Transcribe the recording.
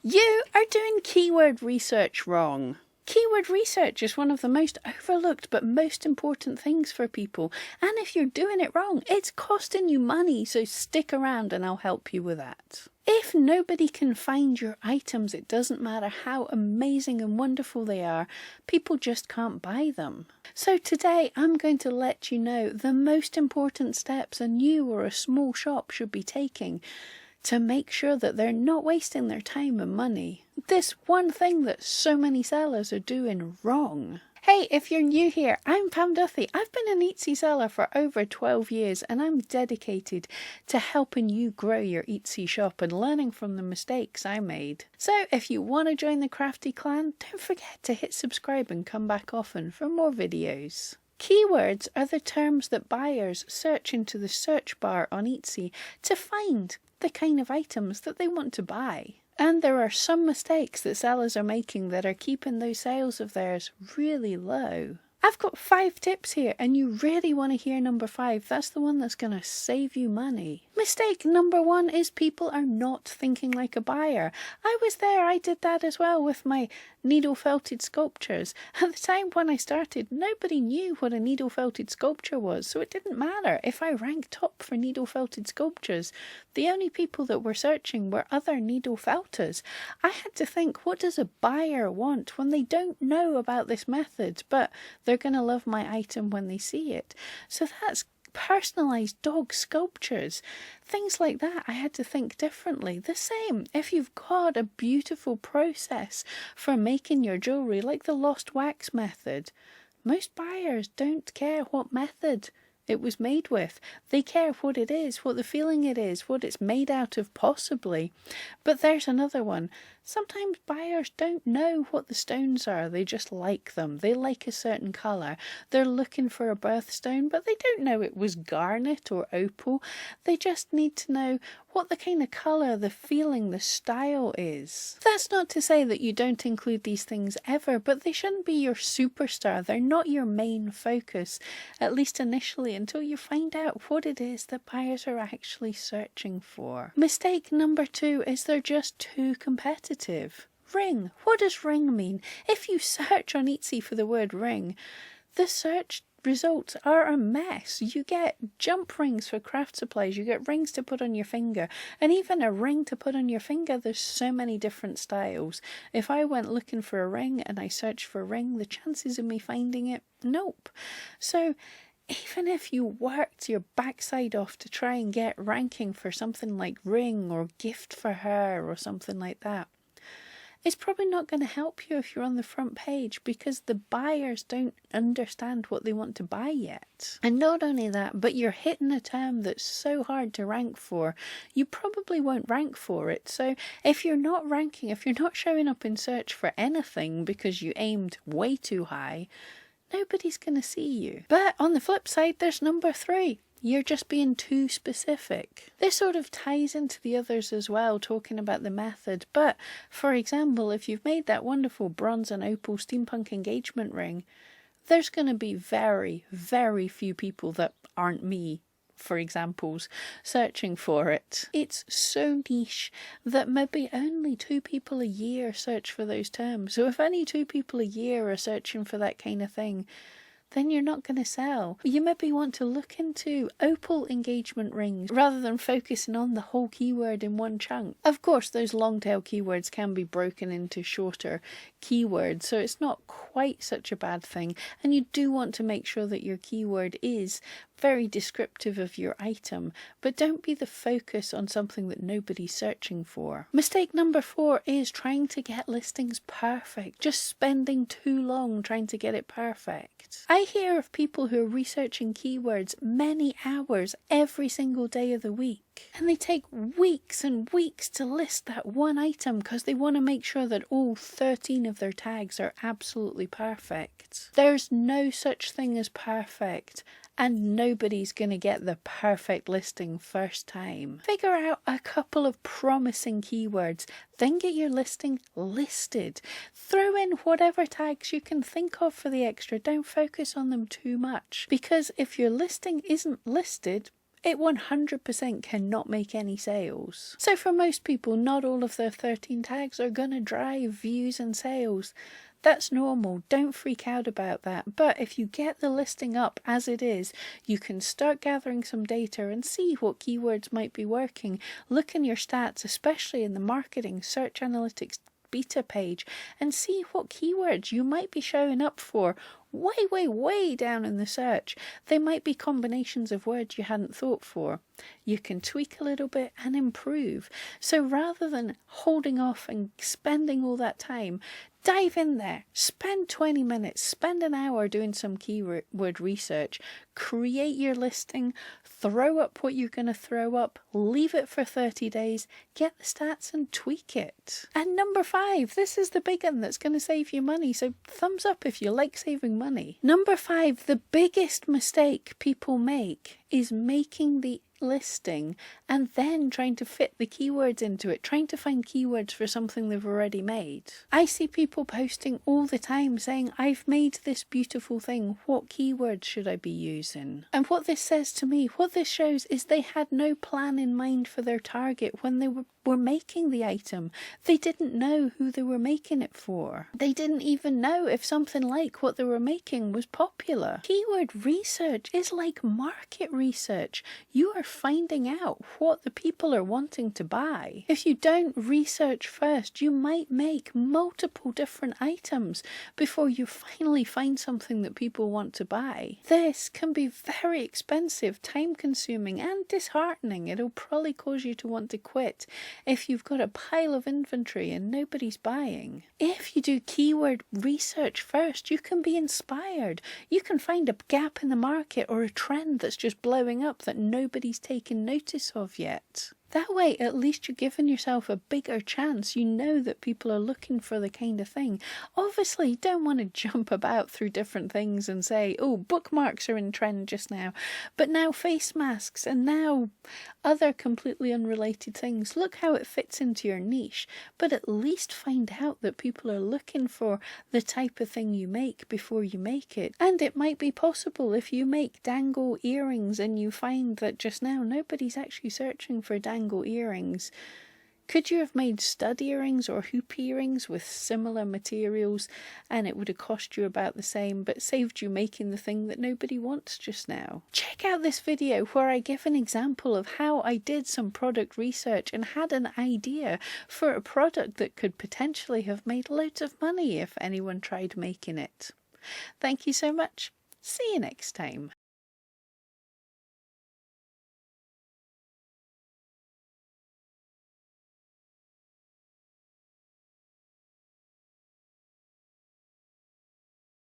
You are doing keyword research wrong. Keyword research is one of the most overlooked but most important things for people. And if you're doing it wrong, it's costing you money, so stick around and I'll help you with that. If nobody can find your items, it doesn't matter how amazing and wonderful they are, people just can't buy them. So today I'm going to let you know the most important steps a new or a small shop should be taking to make sure that they're not wasting their time and money. This one thing that so many sellers are doing wrong. Hey, if you're new here, I'm Duthie. I've been an Etsy seller for over 12 years and I'm dedicated to helping you grow your Etsy shop and learning from the mistakes I made. So if you want to join the Crafty Clan, don't forget to hit subscribe and come back often for more videos. Keywords are the terms that buyers search into the search bar on Etsy to find the kind of items that they want to buy. And there are some mistakes that sellers are making that are keeping those sales of theirs really low. I've got 5 tips here and you really want to hear number 5. That's the one that's going to save you money. Mistake number 1 is people are not thinking like a buyer. I was there, I did that as well with my needle felted sculptures. At the time when I started, nobody knew what a needle felted sculpture was, so it didn't matter if I ranked top for needle felted sculptures. The only people that were searching were other needle felters. I had to think, what does a buyer want when they don't know about this method, but they're going to love my item when they see it. So that's personalised dog sculptures. Things like that, I had to think differently. The same, if you've got a beautiful process for making your jewellery, like the lost wax method, most buyers don't care what method it was made with. They care what it is, what the feeling it is, what it's made out of possibly. But there's another one. Sometimes buyers don't know what the stones are, they just like them. They like a certain colour. They're looking for a birthstone, but they don't know it was garnet or opal. They just need to know what the kind of colour, the feeling, the style is. That's not to say that you don't include these things ever, but they shouldn't be your superstar. They're not your main focus, at least initially, until you find out what it is that buyers are actually searching for. Mistake number 2 is they're just too competitive. Ring. What does ring mean? If you search on Etsy for the word ring, the search results are a mess. You get jump rings for craft supplies, you get rings to put on your finger, and even a ring to put on your finger, there's so many different styles. If I went looking for a ring and I searched for ring, the chances of me finding it, nope. So even if you worked your backside off to try and get ranking for something like ring or gift for her or something like that, it's probably not going to help you if you're on the front page because the buyers don't understand what they want to buy yet. And not only that, but you're hitting a term that's so hard to rank for, you probably won't rank for it. So if you're not ranking, if you're not showing up in search for anything because you aimed way too high, nobody's going to see you. But on the flip side, there's number 3. You're just being too specific. This sort of ties into the others as well, talking about the method. But, for example, if you've made that wonderful bronze and opal steampunk engagement ring, there's going to be very, very few people that aren't me, for examples, searching for it. It's so niche that maybe only 2 people a year search for those terms. So if only 2 people a year are searching for that kind of thing, then you're not going to sell. You maybe want to look into opal engagement rings rather than focusing on the whole keyword in one chunk. Of course, those long tail keywords can be broken into shorter keywords, so it's not quite such a bad thing. And you do want to make sure that your keyword is very descriptive of your item, but don't be the focus on something that nobody's searching for. Mistake number 4 is trying to get listings perfect, just spending too long trying to get it perfect. I hear of people who are researching keywords many hours every single day of the week, and they take weeks and weeks to list that one item because they want to make sure that all 13 of their tags are absolutely perfect. There's no such thing as perfect, and nobody's going to get the perfect listing first time. Figure out a couple of promising keywords, then get your listing listed. Throw in whatever tags you can think of for the extra. Don't focus on them too much, because if your listing isn't listed, it 100% cannot make any sales. So for most people, not all of their 13 tags are going to drive views and sales. That's normal. Don't freak out about that. But if you get the listing up as it is, you can start gathering some data and see what keywords might be working. Look in your stats, especially in the marketing search analytics beta page, and see what keywords you might be showing up for way down in the search. They might be combinations of words you hadn't thought for. You can tweak a little bit and improve. So rather than holding off and spending all that time, dive in there, spend 20 minutes, spend an hour doing some keyword research, create your listing, throw up what you're going to throw up, leave it for 30 days, get the stats and tweak it. And number 5, this is the big one that's going to save you money, so thumbs up if you like saving money. Number 5, the biggest mistake people make is making the listing and then trying to fit the keywords into it, trying to find keywords for something they've already made. I see people posting all the time saying, I've made this beautiful thing, what keywords should I be using? And what this says to me, what this shows is they had no plan in mind for their target when they were making the item. They didn't know who they were making it for. They didn't even know if something like what they were making was popular. Keyword research is like market research. You are finding out what the people are wanting to buy. If you don't research first, you might make multiple different items before you finally find something that people want to buy. This can be very expensive, time consuming and disheartening. It'll probably cause you to want to quit if you've got a pile of inventory and nobody's buying. If you do keyword research first, you can be inspired. You can find a gap in the market or a trend that's just blowing up that nobody's taken notice of yet. That way, at least you're giving yourself a bigger chance. You know that people are looking for the kind of thing. Obviously, you don't want to jump about through different things and say, oh, bookmarks are in trend just now, but now face masks and now other completely unrelated things. Look how it fits into your niche, but at least find out that people are looking for the type of thing you make before you make it. And it might be possible if you make dangle earrings and you find that just now nobody's actually searching for dangle earrings. Could you have made stud earrings or hoop earrings with similar materials and it would have cost you about the same but saved you making the thing that nobody wants just now? Check out this video where I give an example of how I did some product research and had an idea for a product that could potentially have made loads of money if anyone tried making it. Thank you so much. See you next time.